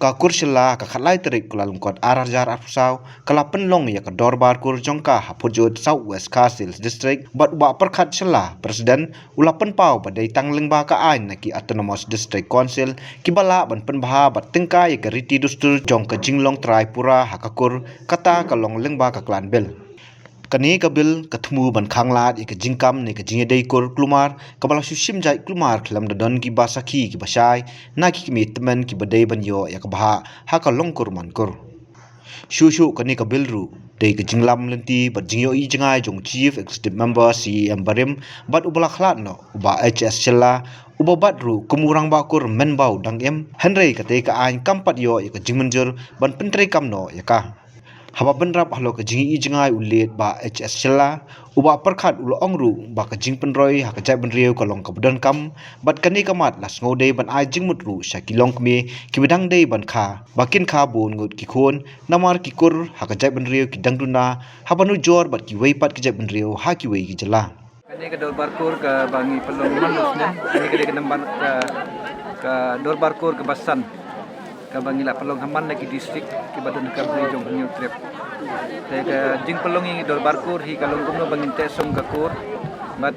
ka kursila ka khalai terik kula lungkot arajar afsau kala penlong ya ka dorbar kur jongka hapujut South West Castles District bat ba perkhat sela presiden ula penpau badai tangling ba ka ain naki autonomous district council kibala ban penbaha bat tengka ya ka riti dustur jong ka jinglong Tripura hakakur kata kalong lengba ka klan bel kani kabil kathmu ban khanglat ik jingkam ne ka jingedei kor klumar kabala sushim jai klumar khlam dadon ki basakhi ki basai na ki mitmen ki badai ban yo ya kabha ha ka longkur man kur shushu kani kabil ru dei ka jinglam lenti bat jingyo I jangai jong chief executive member CEM Barim bat ubala khlat no uba HS chella uba bat ru kumurang ba kur men bau dang em henrei ka te ka ain kampat yo ya ka jingmenjur ban pentre kam no ya ka haba benrap halo ka jingi I jangai ulet ba HS chella uba perkhat ulo ongru ba ka jing penroi ha ka jai benriu ka long ka budan kam bat kani kamat las ngode ban ai jing mutru shakilong kme ki bedang dei ban kha bakin kha bon ngut ki khon namar ki kur ha ka jai benriu ki dangduna habanu jor bat ki weipat ki jai benriu ha ki wei ki jela kani ka dor barkur ka bangi pelong manusnya kani ka namban ka dor barkur ke basan ka bangi la pelong haman lagi distrik ki badan ka beli jong new trip te ka jing pelong ingi dor barkur hi kalong kumno bangin te song ka kur bat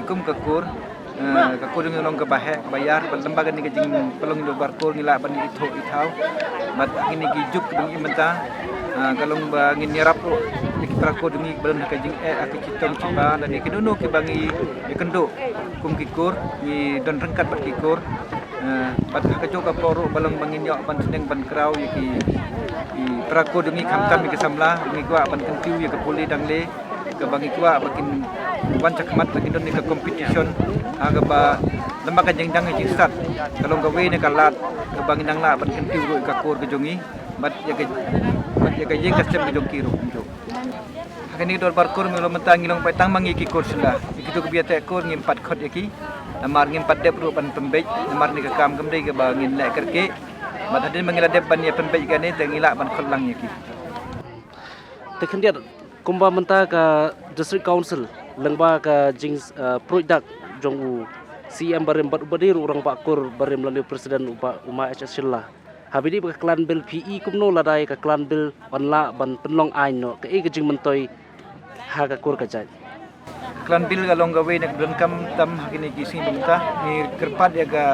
ikum ka kur jong long ka bahe bayar ban lembaga ni ka jing pelong dor barkur ngila ban itho ithau bat ini ki juk bangi menta kalong bangin nyerap ro ikitra ko demi badan ka jing ak citom ciba dan ki dono ki bangi ikendo kum ki kur ni don rengkat bat ki kur bat ka joka poro balong bangin yo ban seneng ban krau ki prako demi kamtam ki samla demi gua ban kentiu ya ke poli dangle ke bangi gua bakin wan cakmat lagi don ni ke competition aga ba lembaga jengdang jing start kalau gawe ne kalat ke bangi nang la ban kentiu ro ka kur ke jongi bat ya ke jeng kastem ke jongki ro kani dor barkur melo mentang ngilong pai tang mangi ki kur sila ikitu ke biate kur ngimpat khot yaki namar ngimpat dep ru ban pembej namar ni ke kam gamdei ke bangin lek kerke bat hadin mangila dep ban ya pembej gane tengila ban khot lang yaki tekhendiat kumba menta ka district council lengba ka jing product jongu CM Barim bat ubadir urang bakur Barim lalu presiden uma HS Shilla habidi ka klan bil PE kumno ladai ka klan bil banla ban penlong ain no ka e jing mentoi ha ka kur ka jai klan bil galong gawe nak don kam tam kini kisi bumta ni kerpat ya ga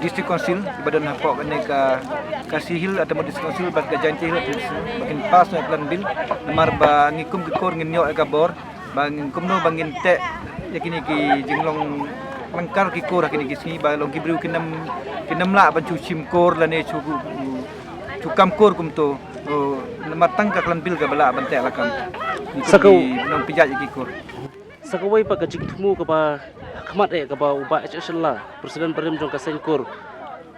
district council badan hapok kene ka kasihil atau district council bag ka janti hil bakin pas na klan bil namar ba ngikum ke kor nginyo ka bor bang kumno bangin te ya kini ki jinglong langkar ki kor kini kisi ba long gibriu kinam la ban chu chim kor la ne chu kam kor kum to matang ka klan bil ka bala ban te lakam sakau nang pijat ki kor sakawai pa ka jing thumu ka ba khmat e ka ba uba HS Shilla presiden Barim jong ka senkur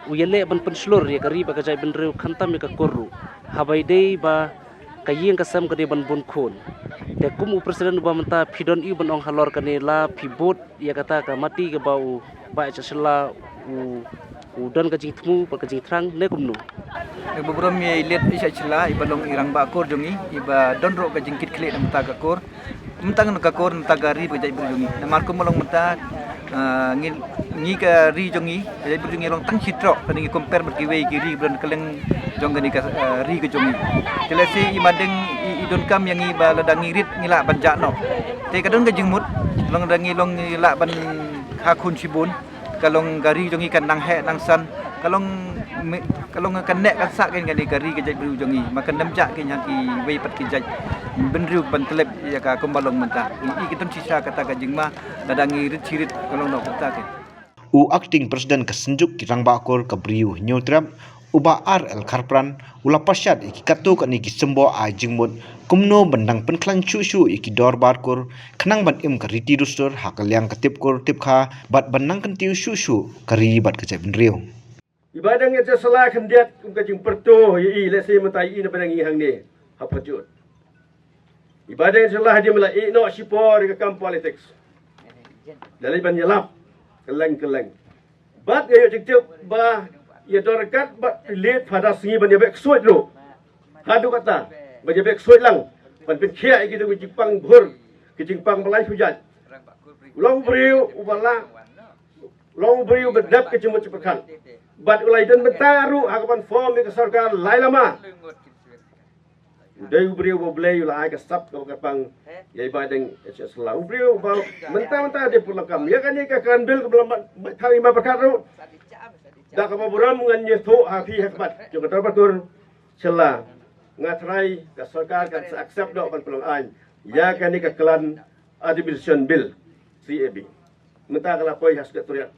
uyele ban penslur ya kari ba ka jai ben reu khantam ka korru habai dei ba kayeng ka sam ka de ban bun khon te kum presiden ba menta phidon I ban ong halor ka ne la phibot ya kata ka mati ka ba uba HS Shilla dan ka jing thumu pa ka jing thrang ne kumnu beberapa mi lihat isya cila ibalong irang bakor jongi iba donro ka jingkit klik namta ka kor mentang ka kor namta gari ba jai jongi namar ko molong menta ngi ka ri jongi jai jongi long tang citro tani compare berkiwe kiri bran keleng jong gani ka ri ka jongi telesi imadeng idon kam yang iba ladang ngirit ngila banjakno te kadon ka jingmut long dangi long ngila ban hakun sibun kalong gari jongi kan nang he nang san kalong kan nek kan sak kan gani gari ke jai bru jongi makan namjak ke yang ki wei pat ki jai benriu ban telep ya ka kombalong menta I kitum sisa kata ka jingma dadangi rit cirit kalong no kata ke u acting president ka senjuk ki rang bakor ka briu nyutrap uba RL Kharpran ula pasyat iki katu ka ni ki sembo a jingmut kumno bandang penklan chu iki dor barkur khnang ban im ka riti rustur hakalyang ka tipkur tipkha bat bandang kan tiu shu kari bat ka jai benriu ibadang itu salah kendiat kajing perto i lesi mentai i na badang i hang ni hapajut ibadang salah dia mela i no sipor ke kam politics dalai ban yalap keleng bat ya cik ba ya dorkat ba lead pada singi ban yabek suit lo hadu kata ban yabek suit lang ban pen khia gitu ke jipang bhur ke jipang balai hujat long briu ubala long briu bedap ke jemut ceperkan bat ulai dan bentaru hakapan form ke sarkar lai lama dai ubriu bo blei ulai ka sap ka kapang yai badeng sela ubriu ba mentah-mentah de pulakam ya kan ni ka kandil ke belum thari ma perkara dak ka buram ngan ye tho ha phi hakbat jo ka torbatur sela ngatrai ka sarkar kan accept dok pan pelong an ya kan ni ka klan Admission Bill CAB mentah kala poi has ka turiat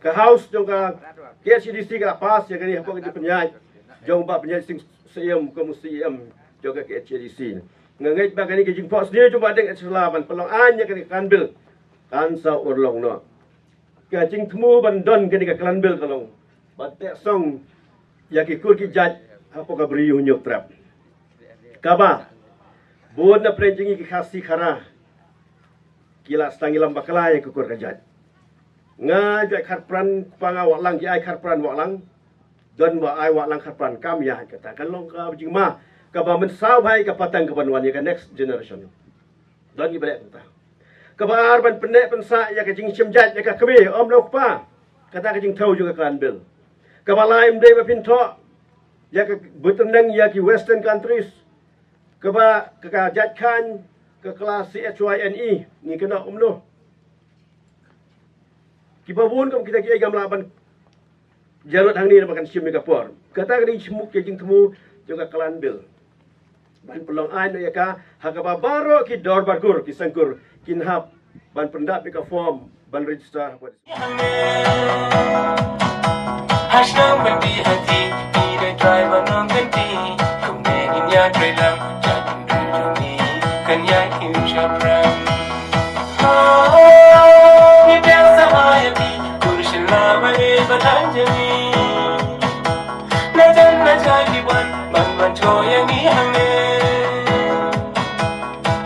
ke house jong ka KCDC ka pas ya kani hapok di penyai jong ba penyai sing CM ke musim jong ka KCDC ngai ba kani ke jing pos dia jong ba deng selaban pelong anya kani kanbil kan sa urlong no ka jing temu bandon kani ka kanbil kalong ba te song ya ki kur ki jaj hapok ka bri hunyo trap kaba bod na prenjingi ki khasi khara kila stangilam bakala yang kukur kajat ngajak kharpran panga waklang ki ai kharpran waklang don wa ai waklang kharpran kam ya kata kan long ka jingma ka ba men sau hai ka patang ka banwan ya ka next generation don ki balek kata ka ba arban penek pensa ya ka jing simjat ya ka kebe om lo pa kata ka jing thau juga kan bil ka ba laim de ba pinto ya ka buteneng ya ki western countries ka ba ka jat kan ke kelas CHYNE ni kena umno kibabun kam kita kiai gamlaban jarut hang ni makan sim megapor kata kini semuk ke jing temu juga kelan bil ban pelong ai no yaka hakaba baro ki dor barkur ki sangkur kinhap ban pendap ka form ban register Hashtag bendi hati ide driver nong ganti kumengin ya trelang jadun duduni kan ya himshapram ni biasa ayati kursin lama batanjani najan najadi wan man choyang ihame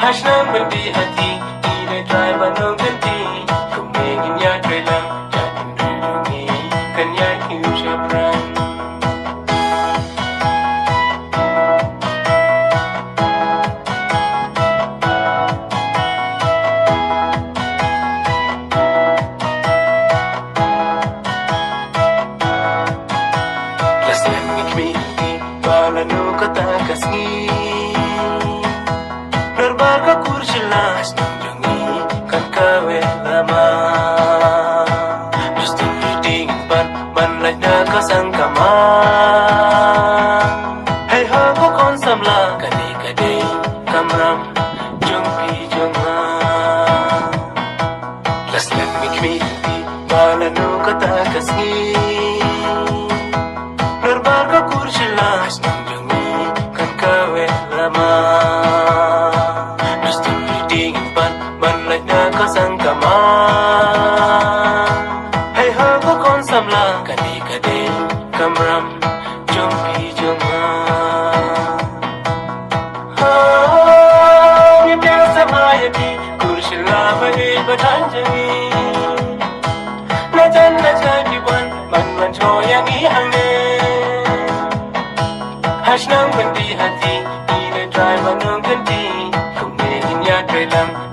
Hashtag bendi hati ide driver nong ganti kumengin ya trelang jadun duduni kan ya himshapram kasni Nerbar ka kursilas nunjungi kan kawe lama Gusto reading ban like na kasangkama Hey ha ko konsamla kade kamram jungpi junga Las let me kmiti balanu kata kasni Nerbar ka kursilas nunjungi kawe lama Gusto reading ban like na kasangkama Hey ha ko konsamla kade kamram jungpi junga Ni biasa mayati kurshila bagi batanjani Najan najadi wan man choyang ihane Hashtag bendi hati ide driver nong ganti kumengin ya trelang